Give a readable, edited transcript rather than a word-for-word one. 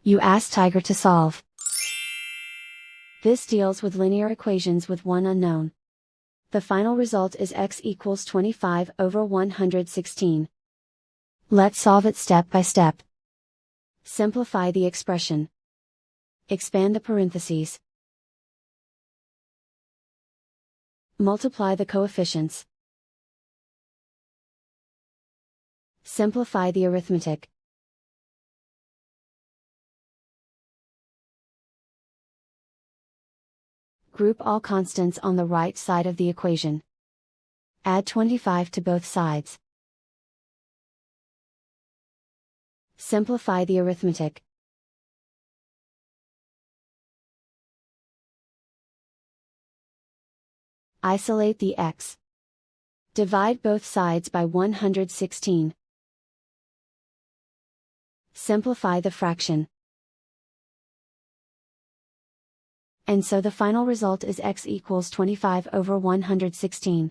You ask Tiger to solve. This deals with linear equations with one unknown. The final result is x equals 25 over 116. Let's solve it step by step. Simplify the expression. Expand the parentheses. Multiply the coefficients. Simplify the arithmetic. Group all constants on the right side of the equation. Add 25 to both sides. Simplify the arithmetic. Isolate the x. Divide both sides by 116. Simplify the fraction. And so the final result is x equals 25 over 116.